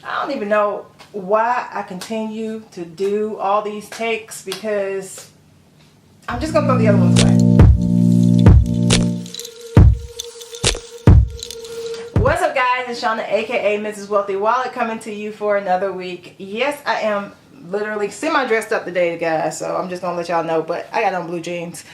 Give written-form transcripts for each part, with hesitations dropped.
I don't even know why I continue to do all these takes, because I'm just gonna throw the other ones away. What's up, guys? It's Shauna, aka Mrs. Wealthy Wallet, coming to you for another week. Yes, I am literally semi-dressed up today, guys, so I'm just gonna let y'all know, but I got on blue jeans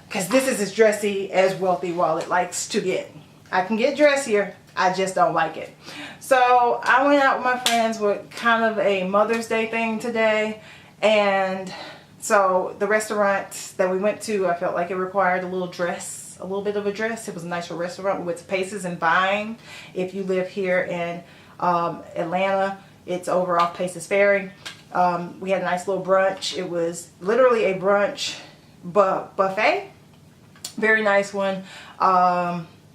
because this is as dressy as Wealthy Wallet likes to get. I can get dressier, I just don't like it. So I went out with my friends with kind of a Mother's Day thing today, and so the restaurant that we went to, I felt like it required a little bit of a dress. It was a nicer restaurant. We went to Paces and Vine. If you live here in Atlanta, it's over off Paces Ferry. We had a nice little brunch. It was literally a brunch buffet. Very nice one.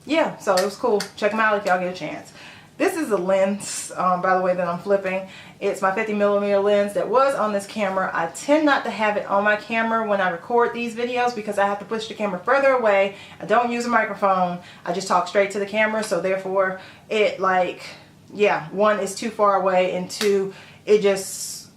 Yeah, so it was cool. Check them out if y'all get a chance. This is a lens, by the way, that I'm flipping. It's my 50mm lens that was on this camera. I tend not to have it on my camera when I record these videos because I have to push the camera further away. I don't use a microphone. I just talk straight to the camera, so therefore it, like, yeah, one, is too far away, and two, it just,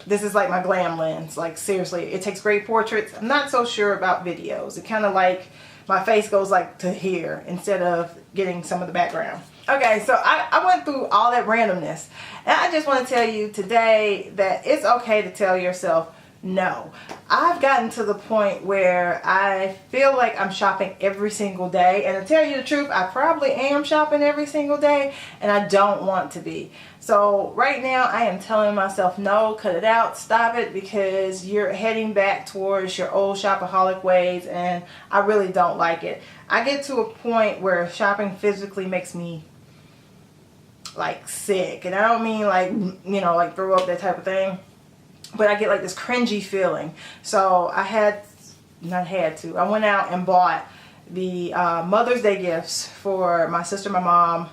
this is like my glam lens. Like, seriously, it takes great portraits. I'm not so sure about videos. It kind of like, my face goes like to here instead of getting some of the background. Okay, so I went through all that randomness, and I just want to tell you today that it's okay to tell yourself no. I've gotten to the point where I feel like I'm shopping every single day, and to tell you the truth, I probably am shopping every single day, and I don't want to be. So right now I am telling myself no, cut it out, stop it, because you're heading back towards your old shopaholic ways, and I really don't like it. I get to a point where shopping physically makes me like sick, and I don't mean like, you know, like throw up, that type of thing, but I get like this cringy feeling. So I went out and bought the Mother's Day gifts for my sister, my mom,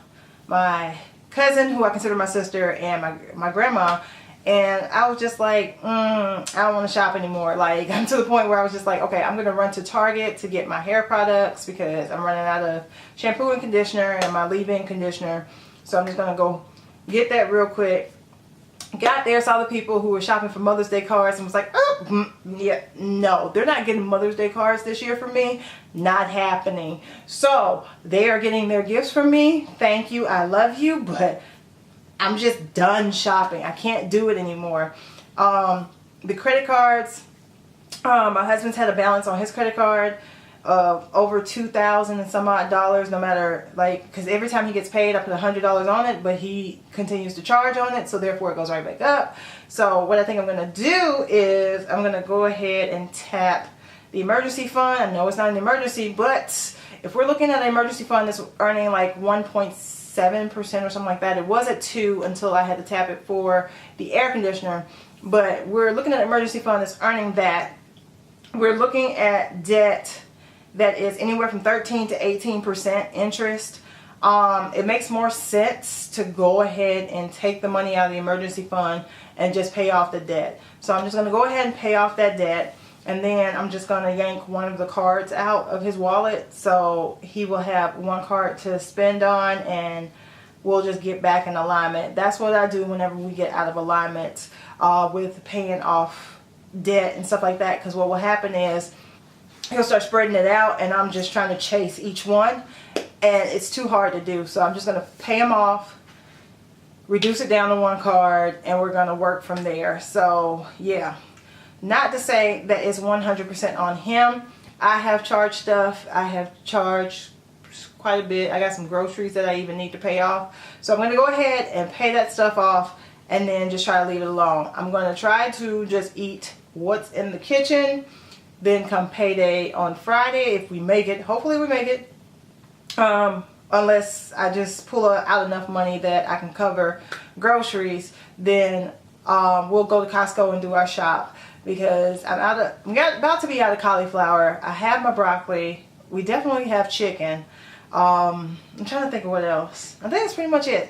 my cousin, who I consider my sister, and my grandma. And I was just like, I don't want to shop anymore. Like, I'm to the point where I was just like, okay, I'm going to run to Target to get my hair products because I'm running out of shampoo and conditioner and my leave-in conditioner. So I'm just going to go get that real quick. Got there, saw the people who were shopping for Mother's Day cards, and was like, oh, yeah, no, they're not getting Mother's Day cards this year from me. Not happening. So they are getting their gifts from me. Thank you. I love you, but I'm just done shopping. I can't do it anymore. The credit cards, my husband's had a balance on his credit card of over $2,000 and some odd dollars, no matter, like, because every time he gets paid I put $100 on it, but he continues to charge on it, so therefore it goes right back up. So what I think I'm going to do is I'm going to go ahead and tap the emergency fund. I know it's not an emergency, but if we're looking at an emergency fund that's earning like 1.7% or something like that, it was at 2 until I had to tap it for the air conditioner, but we're looking at an emergency fund that's earning that. We're looking at debt that is anywhere from 13 to 18% interest. It makes more sense to go ahead and take the money out of the emergency fund and just pay off the debt. So I'm just going to go ahead and pay off that debt, and then I'm just going to yank one of the cards out of his wallet, so he will have one card to spend on, and we'll just get back in alignment. That's what I do whenever we get out of alignment with paying off debt and stuff like that, because what will happen is he'll start spreading it out, and I'm just trying to chase each one, and it's too hard to do. So I'm just going to pay him off, reduce it down to one card, and we're going to work from there. So yeah, not to say that it's 100% on him. I have charged stuff. I have charged quite a bit. I got some groceries that I even need to pay off. So I'm going to go ahead and pay that stuff off, and then just try to leave it alone. I'm going to try to just eat what's in the kitchen. Then come payday on Friday, if we make it, hopefully we make it, unless I just pull out enough money that I can cover groceries, then we'll go to Costco and do our shop, because I'm about to be out of cauliflower. I have my broccoli. We definitely have chicken. I'm trying to think of what else. I think that's pretty much it.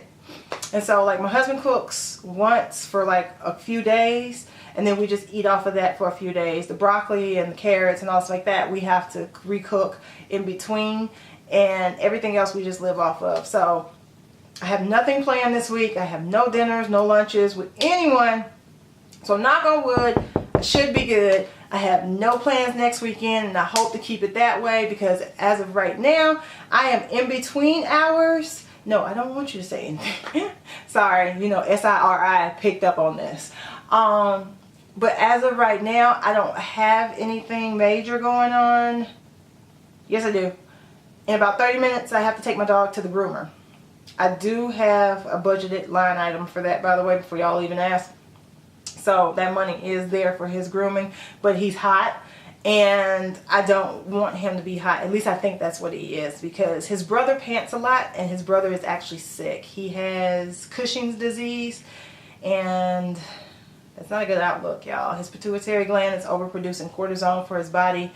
And so, like, my husband cooks once for like a few days, and then we just eat off of that for a few days. The broccoli and the carrots and all stuff like that, we have to recook in between, and everything else we just live off of. So I have nothing planned this week. I have no dinners, no lunches with anyone. So knock on wood, I should be good. I have no plans next weekend, and I hope to keep it that way because as of right now, I am in between hours. No, I don't want you to say anything. Sorry, you know, SIRI picked up on this. But as of right now, I don't have anything major going on. Yes, I do. In about 30 minutes, I have to take my dog to the groomer. I do have a budgeted line item for that, by the way, before y'all even ask. So that money is there for his grooming, but he's hot. And I don't want him to be hot. At least I think that's what he is, because his brother pants a lot and his brother is actually sick. He has Cushing's disease, and it's not a good outlook, y'all. His pituitary gland is overproducing cortisone for his body,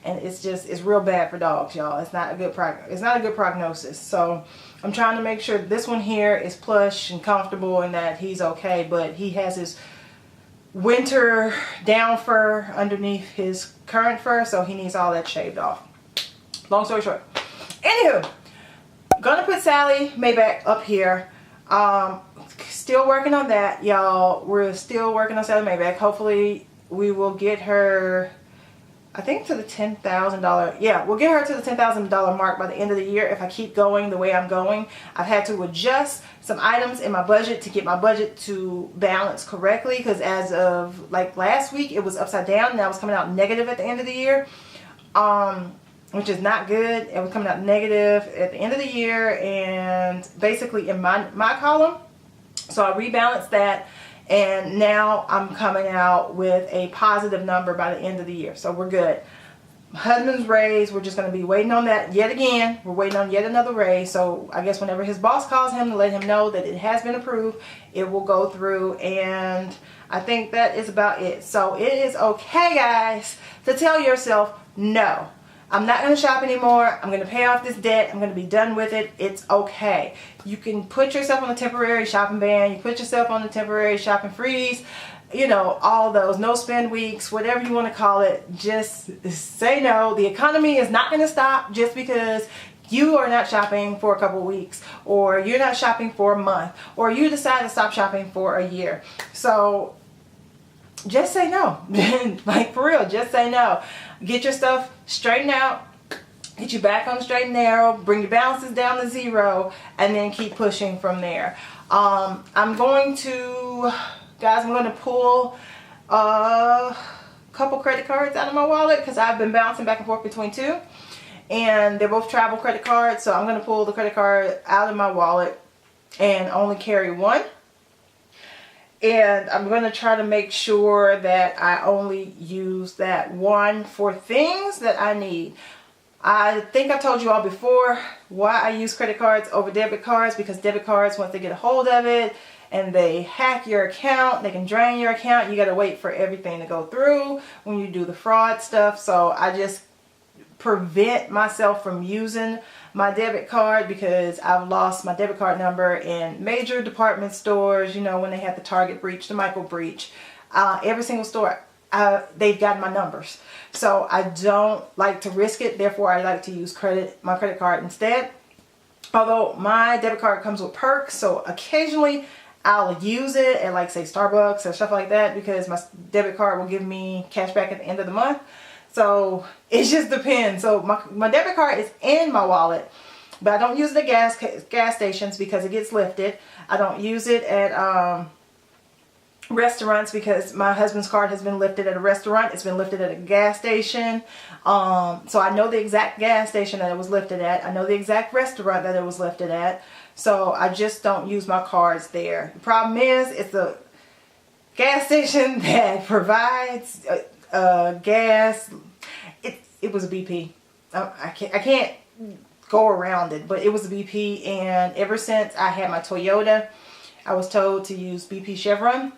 and it's real bad for dogs, y'all. It's not a good prognosis. So I'm trying to make sure this one here is plush and comfortable and that he's okay, but he has his winter down fur underneath his current fur, so he needs all that shaved off. Long story short, anywho, gonna put Sally Maybach up here. Still working on that, y'all. We're still working on Sally Maybach. Hopefully we will get her, I think, to the $10,000. Yeah, we'll get her to the $10,000 mark by the end of the year if I keep going the way I'm going. I've had to adjust some items in my budget to get my budget to balance correctly, because as of like last week, it was upside down. Now it's coming out negative at the end of the year, which is not good. It was coming out negative at the end of the year and basically in my column. So I rebalanced that. And now I'm coming out with a positive number by the end of the year. So we're good. My husband's raise, we're just going to be waiting on that yet again. We're waiting on yet another raise. So I guess whenever his boss calls him to let him know that it has been approved, it will go through. And I think that is about it. So it is okay, guys, to tell yourself, no, I'm not going to shop anymore. I'm going to pay off this debt. I'm going to be done with it. It's okay. You can put yourself on a temporary shopping ban. You put yourself on a temporary shopping freeze. You know, all those no spend weeks, whatever you want to call it. Just say no. The economy is not going to stop just because you are not shopping for a couple of weeks, or you're not shopping for a month, or you decide to stop shopping for a year. So just say no. Like, for real, just say no. Get your stuff straightened out, get you back on the straight and narrow, bring your balances down to zero, and then keep pushing from there. I'm going to pull a couple credit cards out of my wallet because I've been bouncing back and forth between two, and they're both travel credit cards. So I'm going to pull the credit card out of my wallet and only carry one. And I'm going to try to make sure that I only use that one for things that I need. I think I told you all before why I use credit cards over debit cards, because debit cards, once they get a hold of it and they hack your account, they can drain your account. You got to wait for everything to go through when you do the fraud stuff. So I just prevent myself from using my debit card, because I've lost my debit card number in major department stores, you know, when they had the Target breach, the Michael breach. Every single store, they've gotten my numbers. So I don't like to risk it. Therefore, I like to use my credit card instead. Although my debit card comes with perks, so occasionally I'll use it at, like, say, Starbucks or stuff like that, because my debit card will give me cash back at the end of the month. So it just depends. So my debit card is in my wallet, but I don't use it at gas stations because it gets lifted. I don't use it at restaurants because my husband's card has been lifted at a restaurant. It's been lifted at a gas station. So I know the exact gas station that it was lifted at. I know the exact restaurant that it was lifted at. So I just don't use my cards there. The problem is, it's a gas station that provides gas. It was a BP. I can't go around it, but it was a BP, and ever since I had my Toyota, I was told to use BP Chevron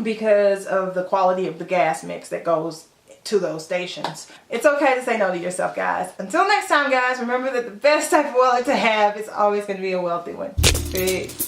because of the quality of the gas mix that goes to those stations. It's okay to say no to yourself, guys. Until next time, guys, remember that the best type of wallet to have is always going to be a wealthy one. Peace.